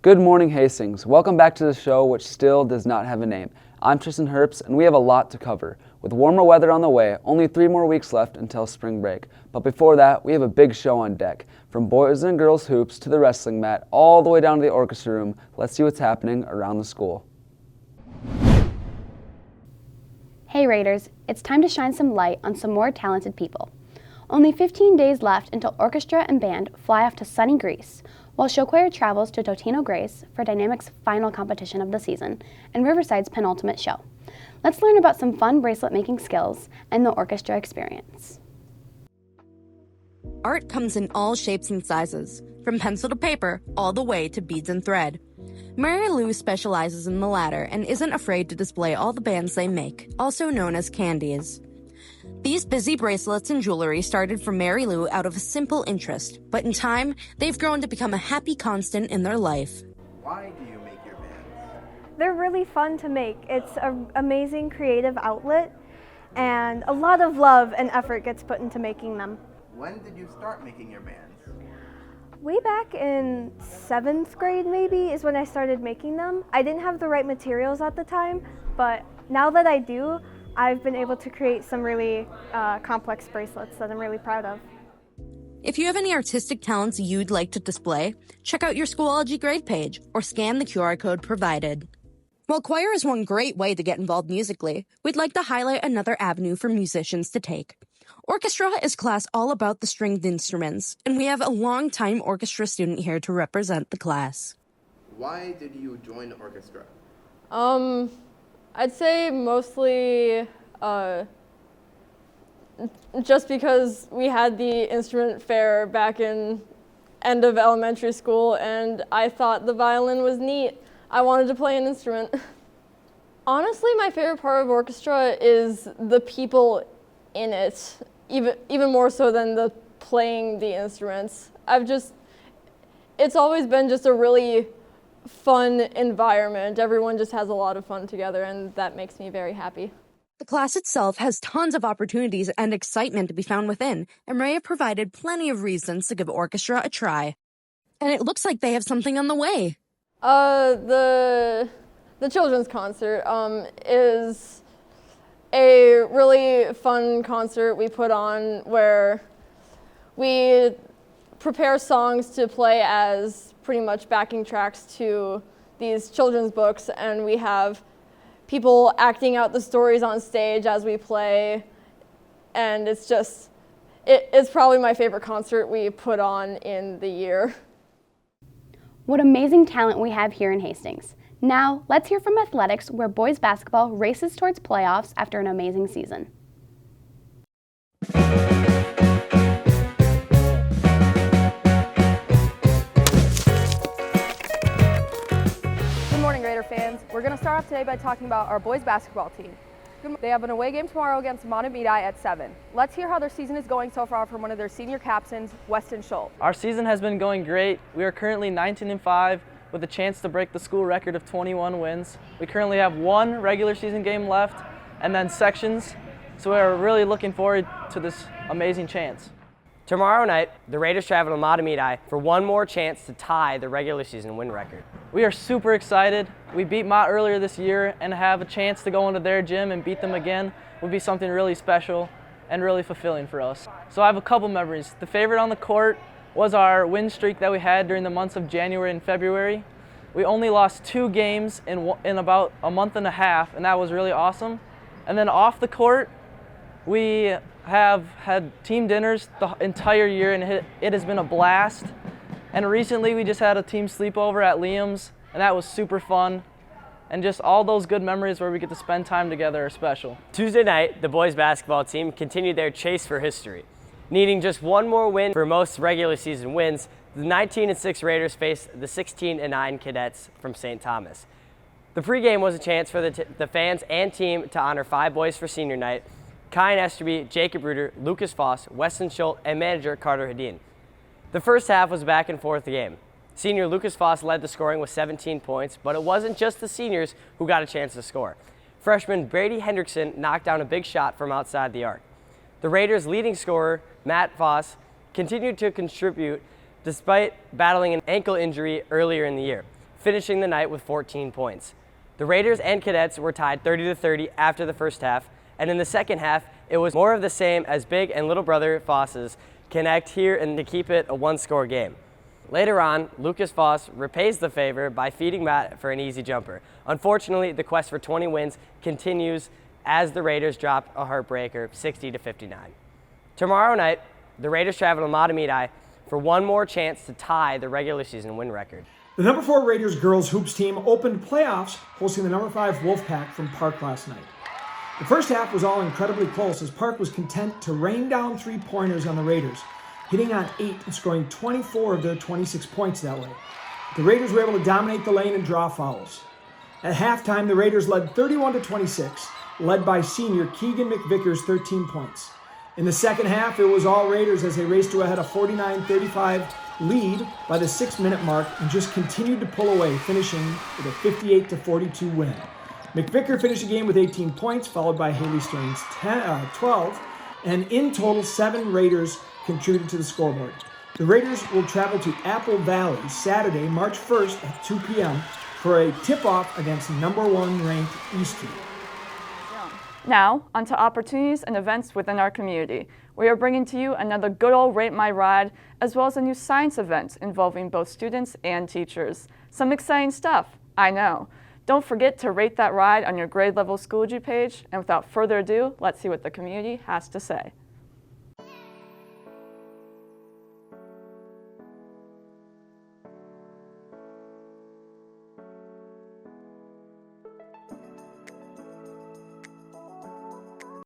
Good morning, Hastings. Welcome back to the show, which still does not have a name. I'm Tristan Herbst, and we have a lot to cover. With warmer weather on the way, only 3 more weeks left until spring break. But before that, we have a big show on deck. From boys and girls hoops to the wrestling mat, all the way down to the orchestra room, let's see what's happening around the school. Hey Raiders, it's time to shine some light on some more talented people. Only 15 days left until orchestra and band fly off to sunny Greece, while show choir travels to Totino Grace for Dynamic's final competition of the season and Riverside's penultimate show. Let's learn about some fun bracelet making skills and the orchestra experience. Art comes in all shapes and sizes, from pencil to paper, all the way to beads and thread. Mary Lou specializes in the latter and isn't afraid to display all the bands they make, also known as candies. These busy bracelets and jewelry started for Mary Lou out of a simple interest, but in time, they've grown to become a happy constant in their life. Why do you make your bands? They're really fun to make. It's an amazing creative outlet, and a lot of love and effort gets put into making them. When did you start making your bands? Way back in 7th grade maybe is when I started making them. I didn't have the right materials at the time, but now that I do, I've been able to create some really complex bracelets that I'm really proud of. If you have any artistic talents you'd like to display, check out your Schoology grade page or scan the QR code provided. While choir is one great way to get involved musically, we'd like to highlight another avenue for musicians to take. Orchestra is class all about the stringed instruments, and we have a long-time orchestra student here to represent the class. Why did you join the orchestra? I'd say mostly just because we had the instrument fair back in end of elementary school, and I thought the violin was neat. I wanted to play an instrument. Honestly, my favorite part of orchestra is the people in it, even more so than the playing the instruments. It's always been just a really fun environment. Everyone just has a lot of fun together, and that makes me very happy. The class itself has tons of opportunities and excitement to be found within, and Ray have provided plenty of reasons to give orchestra a try. And it looks like they have something on the way. The children's concert is a really fun concert we put on where we prepare songs to play as pretty much backing tracks to these children's books, and we have people acting out the stories on stage as we play, and it's probably my favorite concert we put on in the year. What amazing talent we have here in Hastings. Now, let's hear from athletics, where boys basketball races towards playoffs after an amazing season. Good morning, Raider fans. We're going to start off today by talking about our boys basketball team. They have an away game tomorrow against Montemedi at 7. Let's hear how their season is going so far from one of their senior captains, Weston Schultz. Our season has been going great. We are currently 19-5 with a chance to break the school record of 21 wins. We currently have 1 regular season game left and then sections, so we are really looking forward to this amazing chance. Tomorrow night, the Raiders travel to Montemedi for one more chance to tie the regular season win record. We are super excited. We beat Mott earlier this year, and to have a chance to go into their gym and beat them again would be something really special and really fulfilling for us. So I have a couple memories. The favorite on the court was our win streak that we had during the months of January and February. We only lost 2 games in about a month and a half, and that was really awesome. And then off the court, we have had team dinners the entire year, and it has been a blast. And recently we just had a team sleepover at Liam's, and that was super fun. And just all those good memories where we get to spend time together are special. Tuesday night, the boys basketball team continued their chase for history. Needing just one more win for most regular season wins, the 19-6 Raiders faced the 16-9 Cadets from St. Thomas. The pregame was a chance for the fans and team to honor 5 boys for senior night: Kyan Esterby, Jacob Ruder, Lucas Foss, Weston Schultz, and manager Carter Hadeen. The first half was a back and forth game. Senior Lucas Foss led the scoring with 17 points, but it wasn't just the seniors who got a chance to score. Freshman Brady Hendrickson knocked down a big shot from outside the arc. The Raiders' leading scorer, Matt Foss, continued to contribute despite battling an ankle injury earlier in the year. finishing the night with 14 points. The Raiders and Cadets were tied 30-30 after the first half, and in the second half, it was more of the same as Big and Little Brother Fosses connect here and to keep it a one-score game. Later on, Lucas Foss repays the favor by feeding Matt for an easy jumper. Unfortunately, the quest for 20 wins continues as the Raiders drop a heartbreaker 60-59. Tomorrow night, the Raiders travel to Matamidi for one more chance to tie the regular season win record. The number 4 Raiders girls hoops team opened playoffs hosting the number 5 Wolfpack from Park last night. The first half was all incredibly close as Park was content to rain down 3-pointers on the Raiders, hitting on 8 and scoring 24 of their 26 points that way. The Raiders were able to dominate the lane and draw fouls. At halftime, the Raiders led 31-26, led by senior Keegan McVickers' 13 points. In the second half, it was all Raiders as they raced to a 49-35 lead by the 6-minute mark and just continued to pull away, finishing with a 58-42 win. McVicker finished the game with 18 points, followed by Haley Stearns' 12, and in total, 7 Raiders contributed to the scoreboard. The Raiders will travel to Apple Valley Saturday, March 1st at 2 p.m. for a tip-off against number 1 ranked Eastern. Now, onto opportunities and events within our community. We are bringing to you another good old Rate My Ride, as well as a new science event involving both students and teachers. Some exciting stuff, I know. Don't forget to rate that ride on your grade level Schoology page, and without further ado, let's see what the community has to say.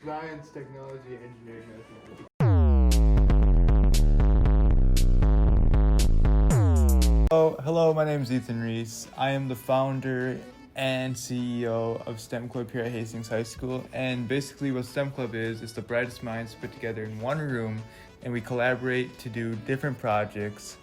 Science, technology, engineering, mathematics. Hello, my name is Ethan Reese. I am the founder and CEO of STEM Club here at Hastings High School. And basically what STEM Club is, it's the brightest minds put together in one room, and we collaborate to do different projects.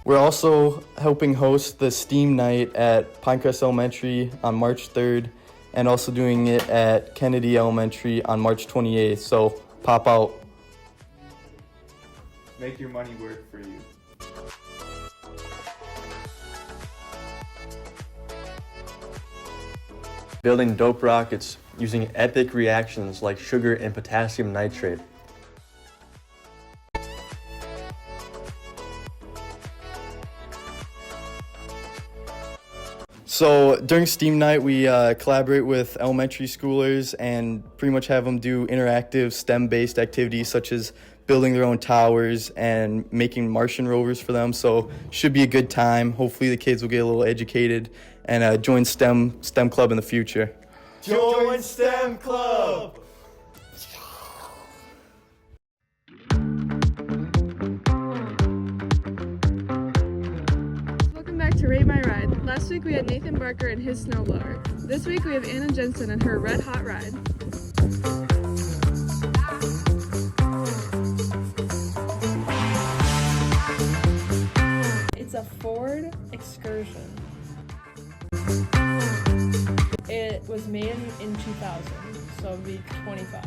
We're also helping host the STEAM night at Pinecrest Elementary on March 3rd and also doing it at Kennedy Elementary on March 28th, so pop out. Make your money work for you. Building dope rockets using epic reactions like sugar and potassium nitrate. So during STEAM night, we collaborate with elementary schoolers and pretty much have them do interactive STEM-based activities such as building their own towers and making Martian rovers for them. So should be a good time. Hopefully the kids will get a little educated and join STEM Club in the future. Join STEM Club! Welcome back to Rate My Ride. Last week we had Nathan Barker and his snowblower. This week we have Anna Jensen and her red hot ride. It's a Ford Excursion. It was made in 2000, so it'd be 25.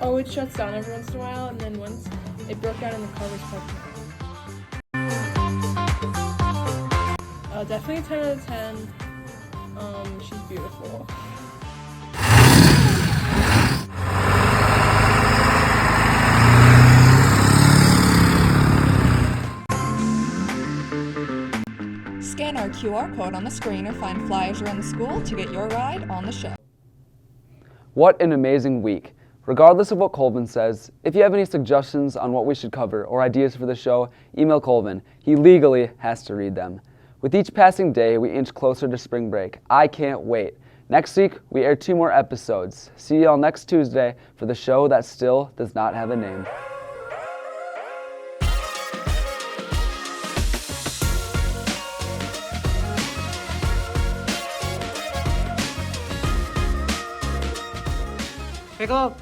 Oh, it shuts down every once in a while, and then once it broke down and the car was parked in. Definitely a 10 out of 10. She's beautiful. Scan our QR code on the screen or find flyers around the school to get your ride on the show. What an amazing week. Regardless of what Colvin says, if you have any suggestions on what we should cover or ideas for the show, email Colvin. He legally has to read them. With each passing day, we inch closer to spring break. I can't wait. Next week, we air 2 more episodes. See y'all next Tuesday for the show that still does not have a name. Pickle.